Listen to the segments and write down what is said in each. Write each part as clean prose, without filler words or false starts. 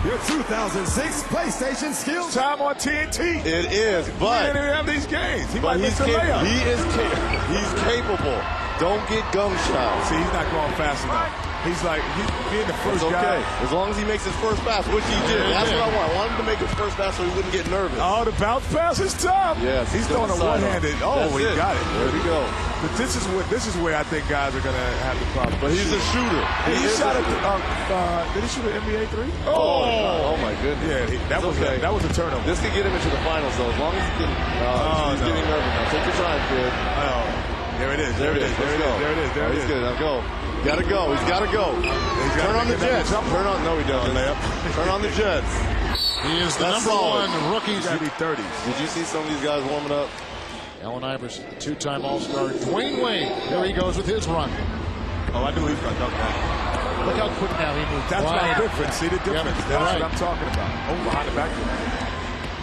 your 2006 PlayStation skills. Time on TNT. It is, but he didn't even have these games. He might he's miss a layup. he's capable. Don't get gun shy. See, he's not going fast enough. He's like, being the first guy. As long as he makes his first pass, which he did. That's what I want. I want him to make his first pass so he wouldn't get nervous. Oh, the bounce pass is tough. Yes, he's throwing a one-handed. Oh, he got it. There we go. But this is where I think guys are gonna have the problem. But he's a shooter. He shot at did he shoot an NBA three? Oh my goodness. Yeah, that was a turnover. This could get him into the finals though, as long as he can. He's getting nervous now. Take your time, kid. There it is. There it is. He's good. Now go. Gotta go. He's gotta go. Turn on the Jets. Turn on. No, he doesn't. Turn on the Jets. He is the number one rookie. Should be 30s. Did you see some of these guys warming up? Allen Iverson, two-time All-Star. Dwayne Wade. There he goes with his run. Oh, I knew he was going to dunk that. Look how quick now he moves. That's my difference. See the difference? Yeah, That's right. what I'm talking about. Oh, behind the back.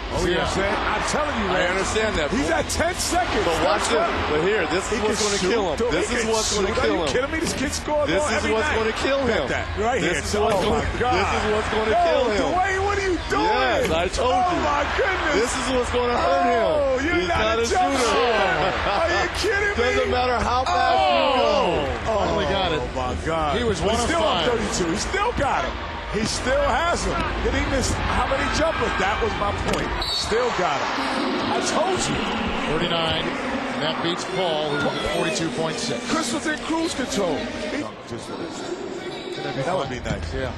Oh, See yeah. I'm telling you, man. I understand that. He's at 10 seconds. But watch this. But here, this is what's going to kill him. This is what's going to kill him. Are you kidding me? This kid scores This is what's going to kill him. Right here. This is what's going to kill him. Dwayne, what are you doing? Yes, I told you. Oh, my goodness. This is what's going to hurt him. Oh, you're He's not a shooter. Are you kidding me? Doesn't matter how fast you go. Finally got it. Oh, my God. He was But 1 of still 5. on 32. He still got him. He still has him. Did he miss how many jumpers? That was my point. Still got him. I told you. 39. And that beats Paul, who's at 42.6. Chris was in cruise control. Just for this. That would be nice. Yeah.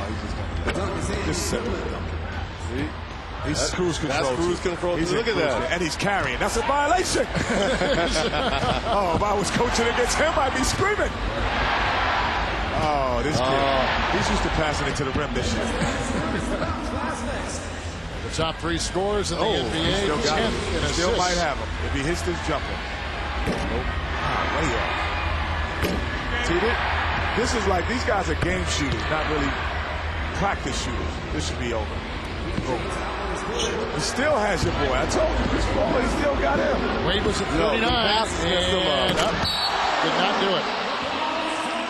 He's just going to just set it up. See? He's cruise control. That's cruise control. He's Look at that. And he's carrying. That's a violation. Oh, if I was coaching against him, I'd be screaming. Oh, this kid. He's used to passing it to the rim this year. The top 3 scorers in the NBA. He still got him. 10th in Still assists. might have him if he hits this jumper. Way off. See, this is like, these guys are game shooters, not really practice shooters. This should be over. He still has your boy. I told you, Chris Paul, he still got him. Wade was at 39. And did not do it.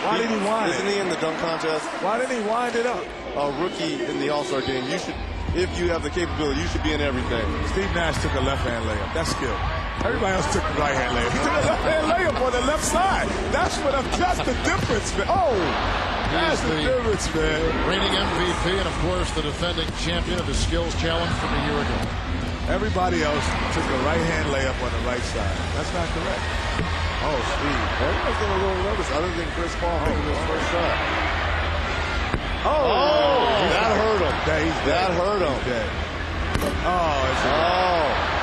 Why did he wind Isn't it? he in the dunk contest? Why didn't he wind it up? A rookie in the All-Star game. You should, if you have the capability, you should be in everything. Steve Nash took a left-hand layup. That's skill. Everybody else took a right-hand layup. He took a left-hand layup on the left side. That's the difference, man. Oh, that's the difference, man. Reigning MVP and, of course, the defending champion of the skills challenge from a year ago. Everybody else took a right-hand layup on the right side. That's not correct. Oh, Steve. Everybody's getting a little nervous other than Chris Paul taking his first shot. That hurt him. That hurt him.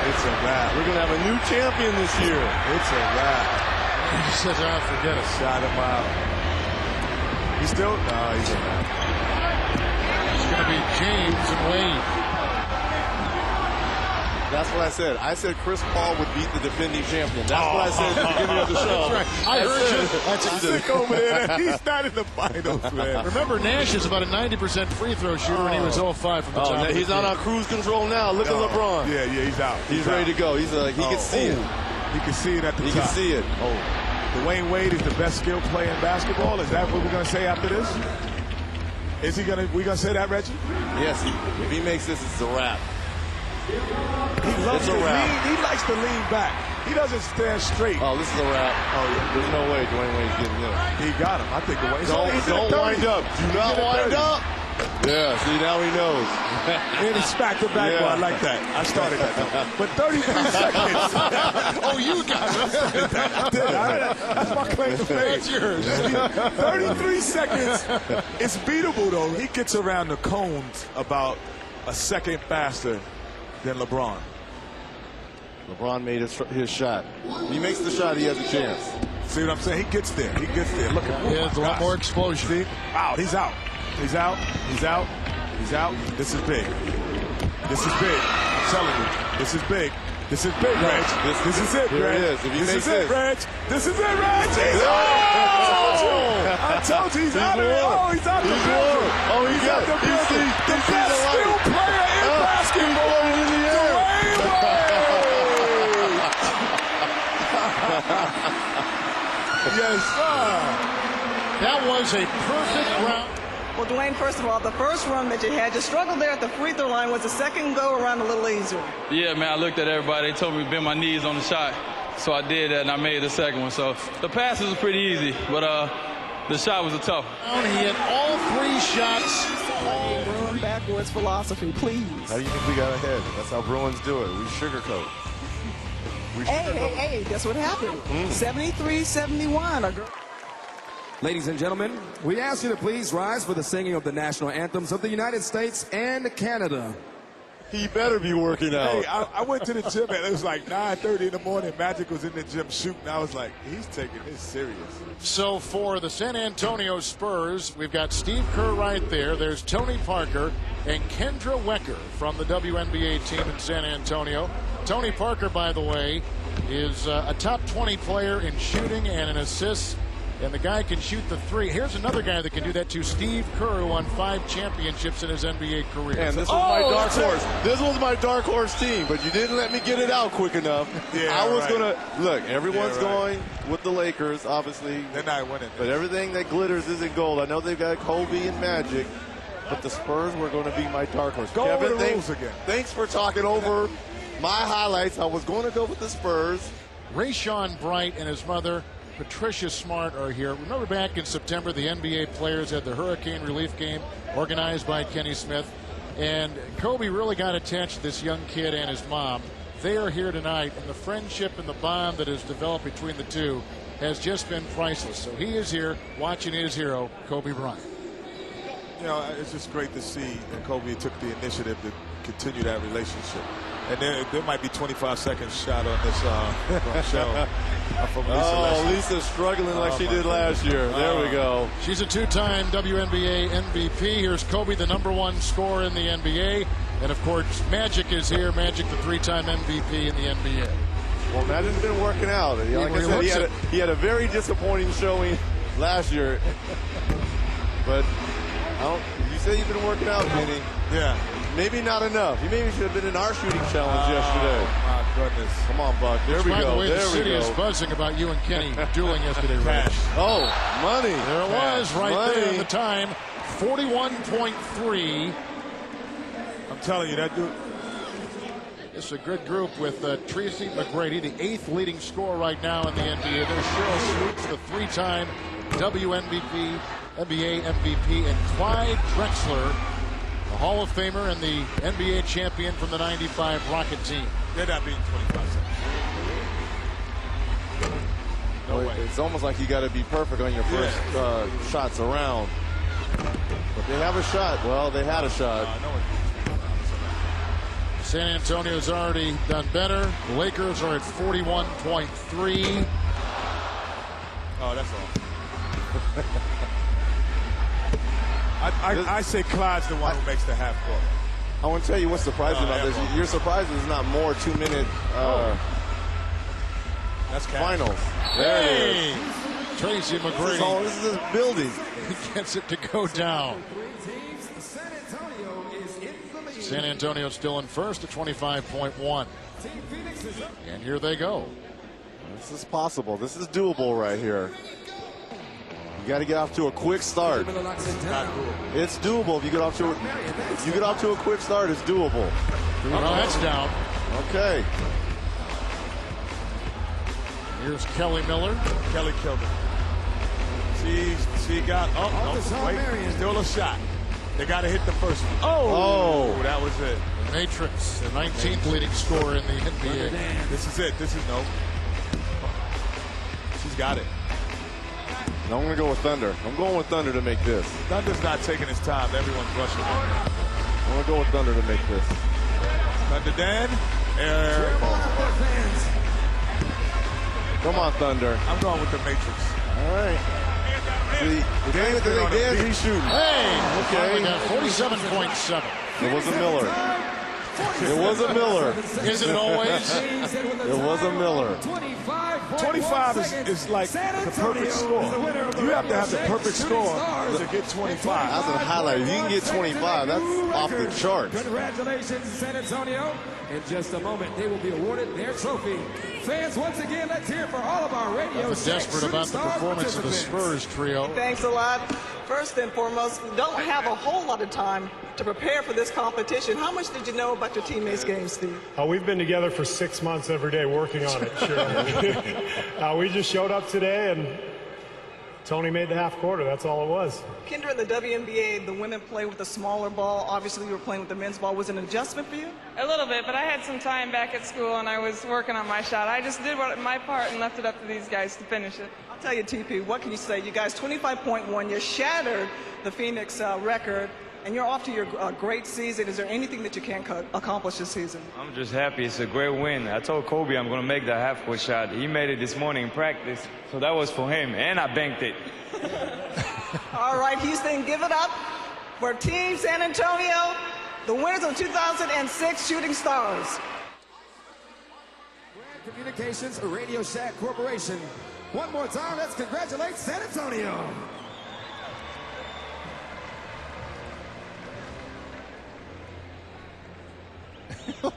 It's a wrap. We're going to have a new champion this year. It's a wrap. He says, forget it. Shot him out. He's still? No, he's a wrap. It's going to be James and Wade. That's what I said. I said Chris Paul would beat the defending champion. That's what I said at the beginning of the show. That's right. I heard you. That's sick over there. He's not in the finals, man. Remember, Nash is about a 90% free throw shooter, and he was 0-5 from the top. He's on cruise control now. Look at LeBron. Yeah, he's out. He's ready to go. He can see it. He can see it at the top. He can see it. Dwayne Wade is the best skilled player in basketball. Is that what we're going to say after this? Is he going to? We going to say that, Reggie? Yes. If he makes this, it's a wrap. He loves to lean. He likes to lean back. He doesn't stand straight. Oh, this is a wrap. Oh, yeah. There's no way Dwayne Wade's getting this. He got him. I think Dwayne. Don't wind up. Do not wind up. Yeah, see, now he knows. And he smacked the backboard like that. I started that. But 33 seconds. Oh, you got it. That's my claim to fame. That's yours. 33 seconds. It's beatable, though. He gets around the cones about a second faster than LeBron. LeBron made his shot. If he makes the shot, he has a chance. See what I'm saying? He gets there. He gets there. Look at him. He has a lot more explosion. See? Wow, he's out. He's out. He's out. He's out. This is big. This is big. I'm telling you. This is big. This is big, Reg. This is it, Here Reg. it is. If he This makes is it, this. Reg. This is it, Reg. He's I told you he's out of it. Oh, he's out of the building. Oh, he's out the building. The best skill player in basketball. In the air. Dwayne Wade. Yes, sir. That was a perfect round. Well, Dwayne, first of all, the first run that you had, you struggled there at the free throw line. Was the second go around a little easier? Yeah, man, I looked at everybody. They told me to bend my knees on the shot. So I did that, and I made the second one. So the passes were pretty easy, but the shot was a tough one. He hit all 3 shots. Bruin backwards philosophy, please. How do you think we got ahead? That's how Bruins do it. We sugarcoat. Hey, guess what happened? 73-71. Ladies and gentlemen, we ask you to please rise for the singing of the national anthems of the United States and Canada. He better be working out. Hey, I went to the gym and it was like 9:30 in the morning. Magic was in the gym shooting. I was like, he's taking this serious. So for the San Antonio Spurs, we've got Steve Kerr right there. There's Tony Parker and Kendra Wecker from the WNBA team in San Antonio. Tony Parker, by the way, is a top 20 player in shooting and in assists. And the guy can shoot the 3. Here's another guy that can do that too, Steve Kerr, who won 5 championships in his NBA career. And this was my dark horse. This was my dark horse team, but you didn't let me get it out quick enough. Yeah, I was gonna look. Everyone's going with the Lakers, obviously. They're not winning. But everything that glitters isn't gold. I know they've got Kobe and Magic, but the Spurs were going to be my dark horse. Go Kevin, over the rules again. Thanks for talking over my highlights. I was going to go with the Spurs. Rayshawn Bright and his mother, Patricia Smart, are here. Remember back in September, the NBA players had the Hurricane Relief Game organized by Kenny Smith. And Kobe really got attached to this young kid and his mom. They are here tonight, and the friendship and the bond that has developed between the two has just been priceless. So he is here watching his hero, Kobe Bryant. You know, it's just great to see that Kobe took the initiative to continue that relationship. And there might be 25 seconds shot on this show from Lisa. Oh, Lisa's struggling like she did last year. There we go. She's a 2-time WNBA MVP. Here's Kobe, the #1 scorer in the NBA. And, of course, Magic is here. Magic, the 3-time MVP in the NBA. Well, Magic's been working out. Like I said, he had a very disappointing showing last year. But you say you've been working out, Kenny. Yeah. Maybe not enough. He maybe should have been in our shooting challenge yesterday. My goodness. Come on, Buck. There we By go. the way, the There we city go. is buzzing about you and Kenny dueling yesterday, Rich. Oh, money. There it was right Money. there at the time. 41.3. I'm telling you, that dude. It's a good group with Tracy McGrady, the 8th leading scorer right now in the NBA. There's Cheryl Swoops, the 3-time WNBA MVP, and Clyde Drexler, a Hall of Famer and the NBA champion from the '95 Rocket team. They're not beating 25 seconds. No way. It's almost like you got to be perfect on your first shots around. But they have a shot. Well, they had a shot. San Antonio's already done better. The Lakers are at 41.3. Oh, that's all. I say Clyde's the one who makes the half court. I want to tell you what's surprising about this. You're surprised there's not more 2-minute That's finals. There it is. Tracy McGrady. This is his building. He gets it to go down. San Antonio still in first at 25.1. And here they go. This is possible. This is doable right here. You got to get off to a quick start. It's doable. If you get off to a quick start, it's doable. Well, that's down. Okay. Here's Kelly Miller. Kelly killed him. She got wait, still a shot. They got to hit the first one. Oh, that was it. Matrix, the 19th leading scorer in the NBA. This is it. This is no. She's got it. I'm going to go with Thunder. I'm going with Thunder to make this. Thunder's not taking his time. Everyone's rushing in. I'm going to go with Thunder to make this. Thunder Dan. Air ball. Come on, Thunder. I'm going with the Matrix. All right. He's shooting. Hey! Okay. 47.7. It was a Miller. It was a Miller. Is it always? It was a Miller. 25 is like the perfect score. You have to have the perfect score to get 25. That's a highlight. If you can get 25, that's off the charts. Congratulations, San Antonio. In just a moment, they will be awarded their trophy. Fans, once again, let's hear for all of our radio Desperate about the performance of the Spurs trio. Thanks a lot for First and foremost, you don't have a whole lot of time to prepare for this competition. How much did you know about your teammates' game, Steve? We've been together for 6 months every day working on it, sure. We just showed up today, and Tony made the half quarter. That's all it was. Kendra, in the WNBA, the women play with a smaller ball. Obviously, you were playing with the men's ball. Was it an adjustment for you? A little bit, but I had some time back at school, and I was working on my shot. I just did my part and left it up to these guys to finish it. I'll tell you, TP, what can you say? You guys, 25.1. You shattered the Phoenix record, and you're off to your great season. Is there anything that you can accomplish this season? I'm just happy. It's a great win. I told Kobe I'm going to make that half-court shot. He made it this morning in practice, so that was for him, and I banked it. All right, Houston, give it up for Team San Antonio, the winners of 2006 Shooting Stars. Grand Communications Radio Shack Corporation. One more time, let's congratulate San Antonio. We'll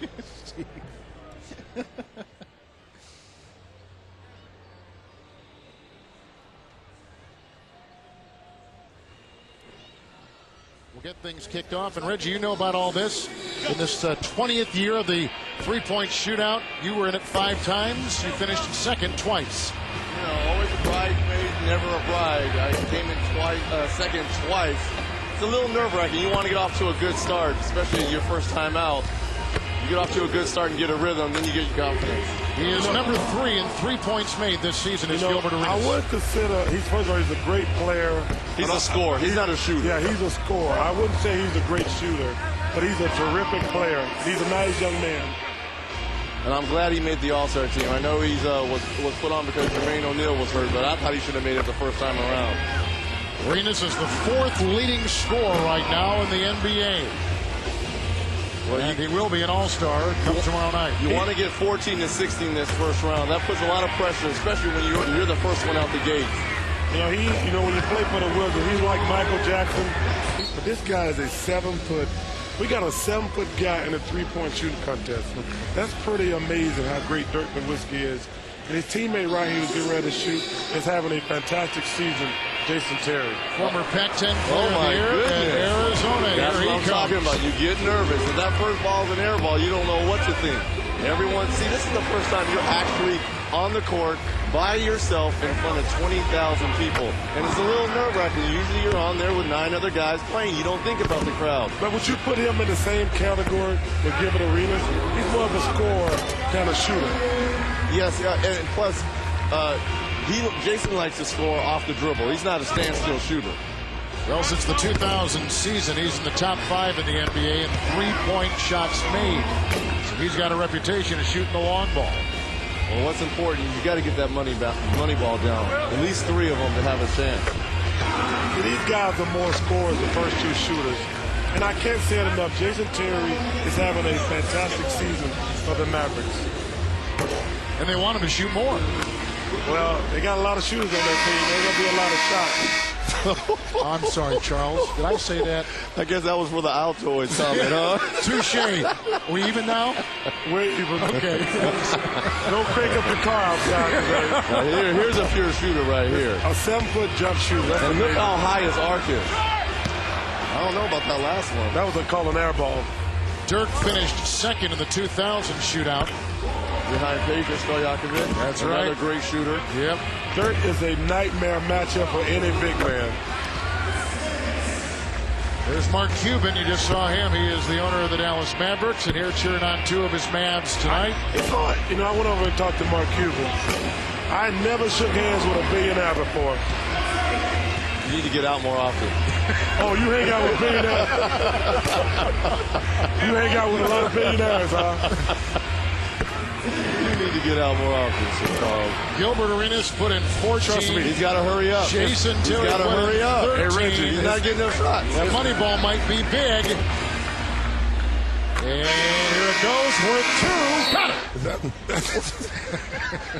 get things kicked off. And Reggie, you know about all this. In this 20th year of the three-point shootout, you were in it 5 times. You finished second twice. You know, always a bridesmaid, never a bride. I came in second twice. It's a little nerve-wracking. You want to get off to a good start, especially your first time out. You get off to a good start and get a rhythm, then you get your confidence. He is number 3 in 3 points made this season. Is Gilbert Arenas. I would consider, first of all, he's a great player. He's a scorer. He's not a shooter. Yeah, he's a scorer. I wouldn't say he's a great shooter, but he's a terrific player. He's a nice young man. And I'm glad he made the All-Star team. I know he's was put on because Jermaine O'Neal was hurt, but I thought he should have made it the first time around. Arenas is the 4th leading scorer right now in the NBA. Well, and he will be an all-star come tomorrow night. You want to get 14 and 16 this first round. That puts a lot of pressure, especially when you're the first one out the gate. You know, when you play for the Wizards, he's like Michael Jackson. But this guy is a 7-foot. We got a 7-foot guy in a 3-point shooting contest. That's pretty amazing how great Dirk Nowitzki is. And his teammate right here who's getting ready to shoot is having a fantastic season, Jason Terry. Former Pac-10 player of the year in Arizona. That's what I'm talking about. You get nervous. If that first ball is an air ball, you don't know what to think. Everyone, see, this is the first time you're actually on the court by yourself in front of 20,000 people. And it's a little nerve-wracking. Usually you're on there with 9 other guys playing. You don't think about the crowd. But would you put him in the same category with Gilbert Arenas? He's more of a scorer kind of shooter. Yes, and plus, Jason likes to score off the dribble. He's not a standstill shooter. Well, since the 2000 season, he's in the top 5 in the NBA in 3-point shots made. So he's got a reputation of shooting the long ball. Well, what's important, you got to get that money ball down. At least 3 of them to have a chance. These guys are more scorers than first 2 shooters. And I can't say it enough. Jason Terry is having a fantastic season for the Mavericks. And they want him to shoot more. Well, they got a lot of shooters on their team. There's going to be a lot of shots. I'm sorry, Charles. Did I say that? I guess that was for the Altoids comment, huh? Touche. We even now? We're even. Okay. Don't crank up the car outside today. Here's a pure shooter right here. A 7-foot jump shooter. That's and look how high his arc is. I don't know about that last one. That was called an air ball. Dirk finished second in the 2000 shootout. Behind Peja Stojakovic. That's Another right. great shooter. Yep. Dirk is a nightmare matchup for any big man. There's Mark Cuban. You just saw him. He is the owner of the Dallas Mavericks, and here cheering on 2 of his Mavs tonight. It's hard. You know, I went over and talked to Mark Cuban. I never shook hands with a billionaire before. You need to get out more often. Oh, you hang out with billionaires? You hang out with a lot of billionaires, huh? You need to get out more often, so Carl. Gilbert Arenas put in 14. Trust me, he's got to hurry up. Jason Terry got to hurry up. 13. Hey, Reggie, he's not getting no shots. That money ball might be big. And here it goes for 2. Got it.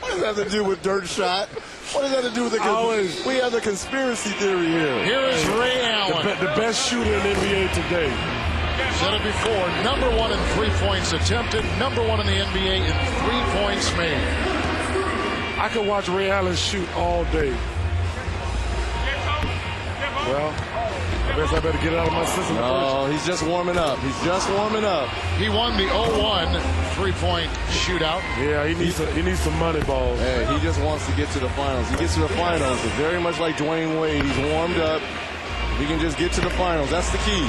What does that have to do with Dirk's shot? What does that have to do with the... We have the conspiracy theory here. Here is Ray Allen. The best shooter in the NBA today. Said it before, number 1 in 3 points attempted, number 1 in the NBA in 3 points made. I could watch Ray Allen shoot all day. Well, I guess I better get it out of my system. No, he's just warming up. He's just warming up. He won the 0-1 3-point shootout. Yeah, he needs some money balls. Hey, he just wants to get to the finals. He gets to the finals. It's very much like Dwayne Wade. He's warmed up. He can just get to the finals. That's the key.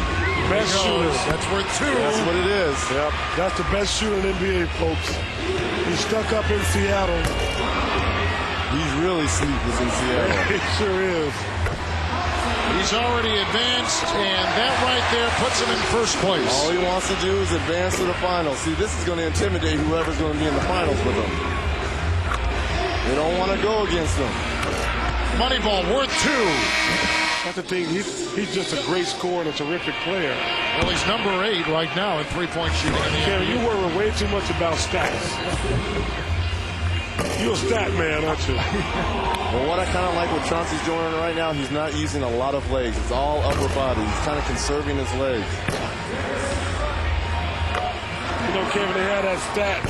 Best shooter. That's worth 2. That's what it is. Yep, that's the best shooter in the NBA, folks. He's stuck up in Seattle. He's really sleepless in Seattle. He sure is. He's already advanced, and that right there puts him in first place. All he wants to do is advance to the finals. See, this is going to intimidate whoever's going to be in the finals with him. They don't want to go against him. Moneyball worth 2. That's the thing. He's just a great scorer and a terrific player. Well, he's number 8 right now in 3-point shooting in the Kevin, NBA. you worry way too much about stats. You're a stat man, aren't you? Well, what I kind of like what Chauncey's doing right now, he's not using a lot of legs. It's all upper body. He's kind of conserving his legs. You know, Kevin, they had that stat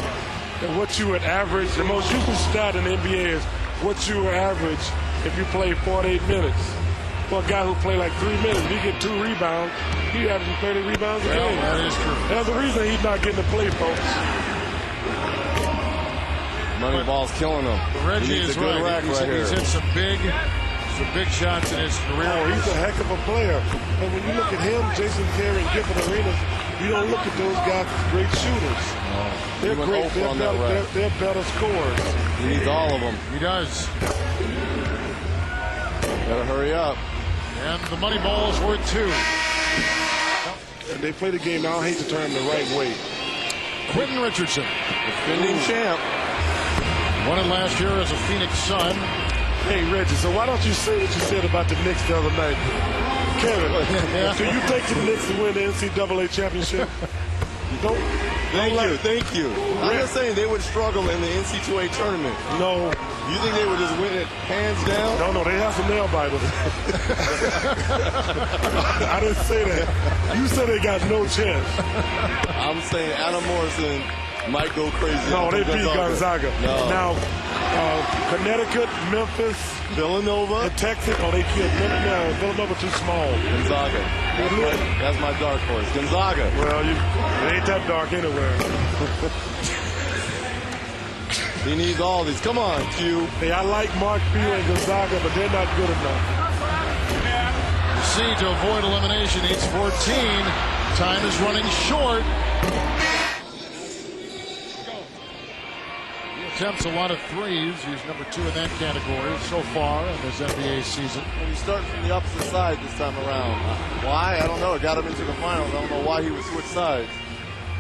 that what you would average, the most useful stat in the NBA is what you would average if you play 48 minutes. For a guy who played like 3 minutes, if he get 2 rebounds, he averages 30 rebounds a game. That is true. That's the reason he's not getting to play, folks. Moneyball's killing him. Reggie is right. He's hit some big shots in his career. Oh, he's a heck of a player. But when you look at him, Jason Terry, and Gifford Arenas, you don't look at those guys as great shooters. They're great. They're better scorers. He needs all of them. He does. Gotta hurry up. And the money ball is worth 2. And they play the game now. I hate to turn them the right way. Quentin Richardson, Defending champ. won it last year as a Phoenix Sun. Hey, Reggie, so why don't you say what you said about the Knicks the other night? Kevin, do you think the Knicks will win the NCAA championship? Don't. Thank you. I'm just saying they would struggle in the NCAA tournament. No. You think they would just win it hands down? No, they have some nail biters. I didn't say that. You said they got no chance. I'm saying Adam Morrison might go crazy. No, they beat Gonzaga. No. Now, Connecticut, Memphis, Villanova, and Texas. Oh, they killed Memphis. Villanova too small. Gonzaga. That's my dark horse. Gonzaga. Well, it ain't that dark anywhere. He needs all these. Come on, Q. Hey, I like Mark Few and Gonzaga, but they're not good enough. C to avoid elimination needs 14. Time is running short. He attempts a lot of threes. He's number 2 in that category so far in this NBA season. Well, he's starting from the opposite side this time around. Why? I don't know. It got him into the finals. I don't know why he would switch sides.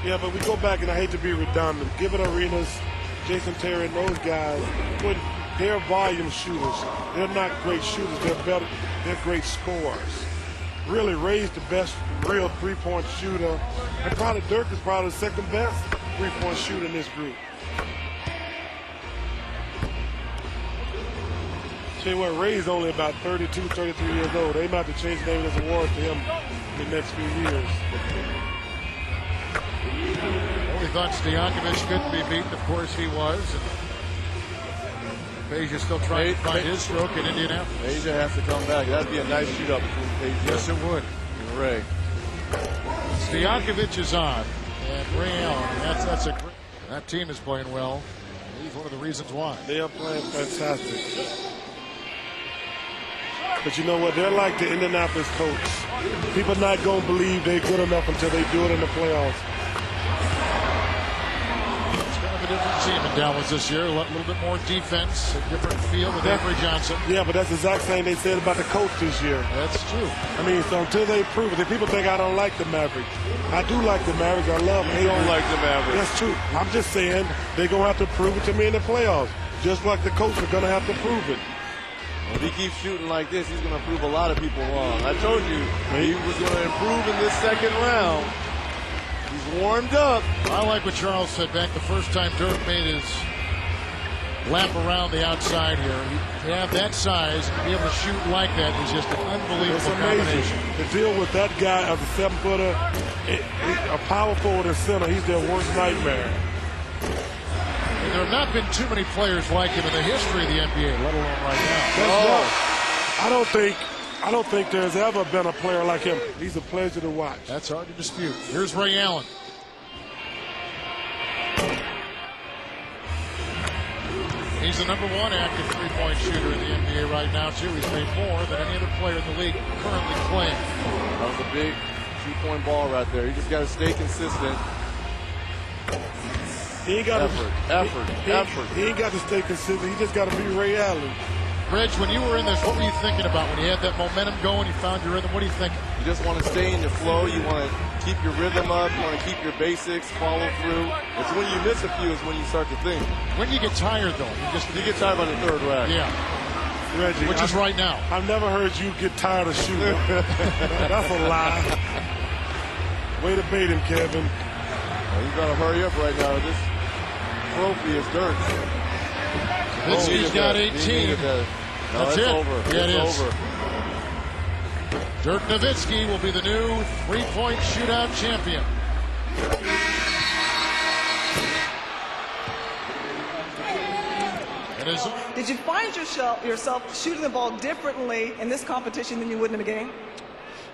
Yeah, but we go back, and I hate to be redundant. Given Arenas, Jason Terry, and those guys, they're volume shooters. They're not great shooters. They're better. They're great scorers. Really, Ray's the best real 3-point shooter, and probably Dirk is probably the second best 3-point shooter in this group. Tell you what, Ray's only about 32, 33 years old. They might have to change the name of this award to him in the next few years. Well, we thought Stojakovic couldn't be beaten. Of course he was. Peja still trying to find his stroke in Indianapolis. Peja has to come back. That'd be a nice shootout between Peja. Yes, it would. And Ray. Stojakovic is on. And Ray Allen. That's a great. That team is playing well. He's one of the reasons why. They are playing fantastic. But you know what? They're like the Indianapolis Colts. People not going to believe they're good enough until they do it in the playoffs. It's kind of a different team in Dallas this year. A little bit more defense, a different feel with Avery Johnson. Yeah, but that's the exact same they said about the Colts this year. That's true. I mean, so until they prove it, if people think I don't like the Mavericks, I do like the Mavericks. I love them. You don't like the Mavericks. That's true. I'm just saying they're going to have to prove it to me in the playoffs, just like the Colts are going to have to prove it. If he keeps shooting like this, he's going to prove a lot of people wrong. I told you he was going to improve in this second round. He's warmed up. I like what Charles said back the first time Dirk made his lap around the outside here. To have that size and be able to shoot like that is just an unbelievable combination. To deal with that guy as a 7-footer, a power forward and center, he's their worst nightmare. There have not been too many players like him in the history of the NBA, let alone right now. I don't think I don't think there's ever been a player like him. He's a pleasure to watch. That's hard to dispute. Here's Ray Allen. He's the #1 active three-point shooter in the NBA right now, too. He's made more than any other player in the league currently playing. That was a big two-point ball right there. You just got to stay consistent. He ain't got Effort. He ain't got to stay consistent. He just got to be Ray Allen. Reg, when you were in this, what were you thinking about when you had that momentum going, you found your rhythm? What are you thinking? You just want to stay in your flow. You want to keep your rhythm up. You want to keep your basics, follow through. It's when you miss a few is when you start to think. When you get tired, though, You get tired by the third rack. Yeah. Reggie, Which is right now. I've never heard you get tired of shooting. That's a lie. Way to bait him, Kevin. Well, you got to hurry up right now. This trophy is dirt. He's got 18. That's it. Over. Yeah, it it's is. over. Dirk Nowitzki will be the new three-point shootout champion. Did you find yourself shooting the ball differently in this competition than you would in the game?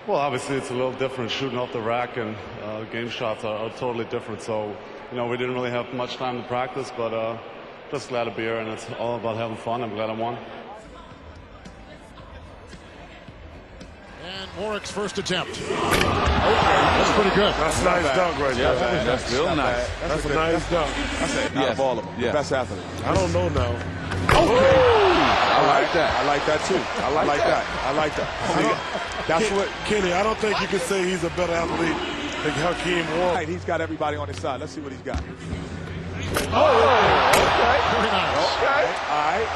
Well, obviously it's a little different shooting off the rack, and game shots are totally different. So, we didn't really have much time to practice, but just glad to be here, and it's all about having fun. I'm glad I won. And Warwick's first attempt. Okay. That's pretty good. That's a nice dunk right there. That's real nice. That's a nice dunk. Out of all of them, best athlete. I don't know now. Okay. I like that. I like that too. I like that. I like that. That's what Kenny, I don't think you can say he's a better athlete than Hakeem Warwick. Right, he's got everybody on his side. Let's see what he's got. Okay. Very nice. Okay. All right.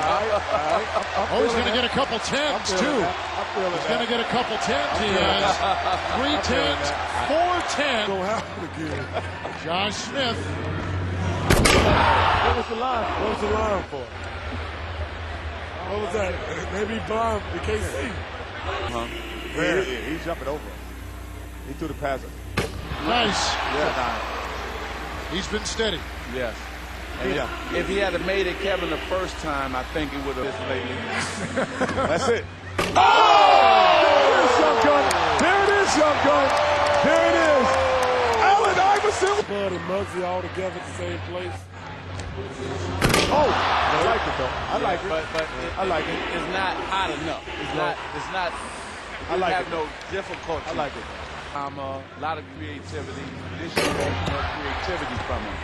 Oh, he's going to get a couple tens, too. He's going to get a couple tens. He has 3 tens, 4 tens. Don't happen again. Josh Smith. What was the line? What was the line for? What was that? Maybe blind. You can't see. Yeah, he's jumping over. He threw the pass. Nice. Yeah. He's been steady. Yes. And if he had made it, Kevin, the first time, I think it would have been lately. That's it. Oh! There it is, young gun. There it is, young gun. There it is. Allen Iverson. Bud and Muggsy all together at the same place. Oh, I like it though. I like it. But I like it. It's not hot enough. It's not. I like have it. no difficulty. I like it. A lot of creativity. This year, more creativity from him.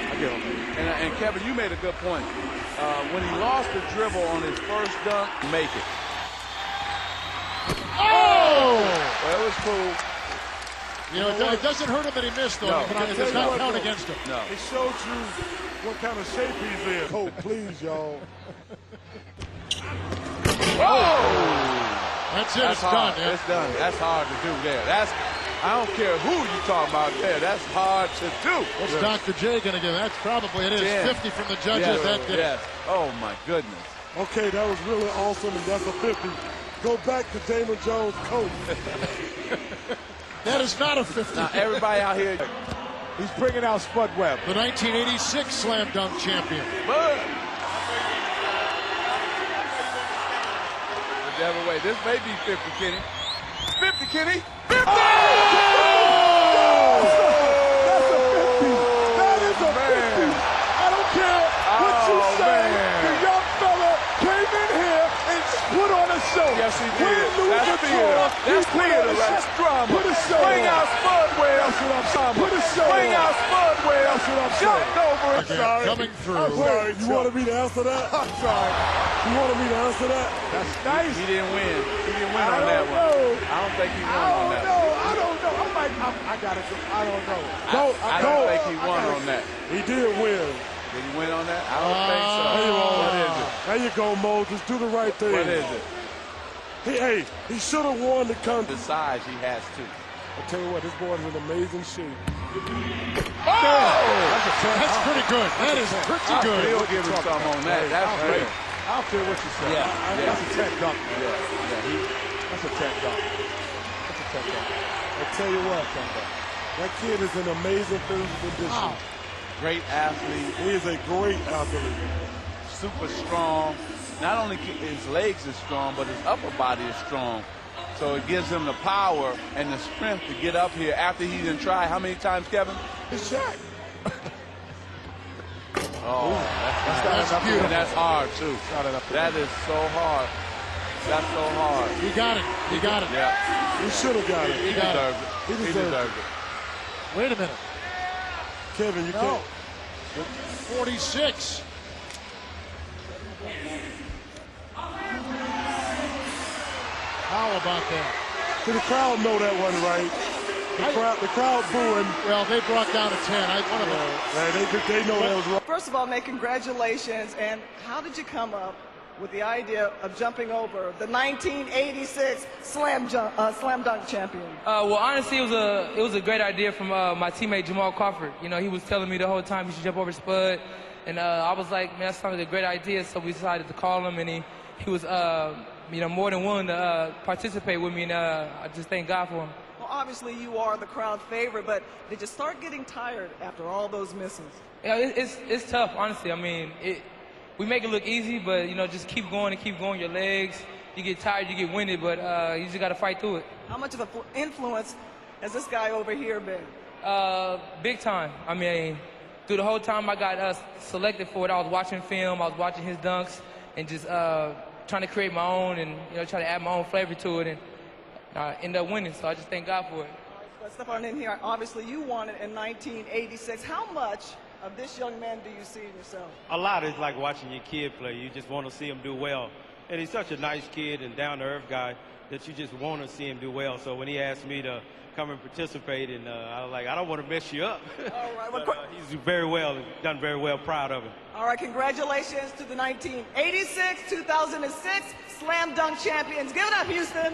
I get him. And Kevin, you made a good point. When he lost the dribble on his first dunk, make it. Oh! Well, it was cool. It doesn't hurt him that he missed, though. No. It does not count against him. No. It showed you what kind of shape he's in. Oh, please, y'all. That's it. That's It's hard. done. Yeah. It's done. That's hard to do there. I don't care who you talk about there. That's hard to do. What's Dr. J going to give? That's probably it is. 50 from the judges. Yes. That did Yes. Oh, my goodness. Okay, that was really awesome, and that's a 50. Go back to Damon Jones' coach. That is not a 50. Now, everybody out here. He's bringing out Spud Webb. The 1986 slam dunk champion. But whichever way. This may be 50, Kenny. 50, Kenny. 50! That's a 50. That is a 50. I don't care what you say. The young fella came in here and put on a show. Yes, he did. Win, lose, That's or theater. draw, That's he put on theater. a That's show. drama. Put a show Bring on. out Spud Webb. That's what I'm saying. Put a show Bring on. out Spud Webb. That's what I'm saying. Jumped over it. Again, Sorry. coming through. I'm sorry. You wanted me to answer that? I'm sorry. You wanted me to answer that? That's nice. He didn't win. He didn't win I on that don't one. know. I don't think he won I on don't that know. one. I don't know. I got it. I don't know. I don't think he won on that. He did win. Did he win on that? I don't think so. What is it? There you go, Moses. Do the right thing. What is it? He should have won the The contest. size he has to. I tell you what, this boy is in amazing shape. That's pretty good. That is pretty good. He'll give him some on that. That's great. I don't care what you say. That's a 10 dunk. That's a 10 dunk. That's a 10 dunk. I tell you what, that kid is in amazing physical condition. Great athlete. He is a great athlete. Super strong. Not only his legs is strong, but his upper body is strong. So it gives him the power and the strength to get up here after he didn't try. How many times, Kevin? His shot. Oh, that's beautiful. And that's hard, too. That is so hard. That's so hard. He got it. He got it. Yeah. He should have got it. He deserved it. He deserved it. Wait a minute. Kevin, you can't. 46. How about that? Did the crowd know that wasn't right? The crowd booing. Well, they brought down a 10. They know that was wrong. First of all, Nate, congratulations. And how did you come up with the idea of jumping over the 1986 slam dunk champion? Well, honestly, it was a great idea from my teammate Jamal Crawford. You know, he was telling me the whole time you should jump over Spud, and I was like, man, that sounds like a great idea. So we decided to call him, and he was more than willing to participate with me, and I just thank God for him. Well, obviously you are the crowd favorite, but did you start getting tired after all those misses? Yeah, it's tough, honestly. I mean, we make it look easy, but, you know, just keep going and keep going. Your legs, you get tired, you get winded, but you just got to fight through it. How much of an influence has this guy over here been? Big time. I mean, through the whole time I got selected for it, I was watching film, I was watching his dunks, and just trying to create my own and, you know, try to add my own flavor to it, and I end up winning, so I just thank God for it. Let's step on in here. Obviously, you won it in 1986. How much of this young man do you see in yourself? A lot. Is like watching your kid play. You just want to see him do well. And he's such a nice kid and down-to-earth guy that you just want to see him do well. So when he asked me to come and participate, and I was like, I don't want to mess you up. All right. But, he's done very well, proud of him. All right, congratulations to the 1986, 2006 Slam Dunk champions. Give it up, Houston.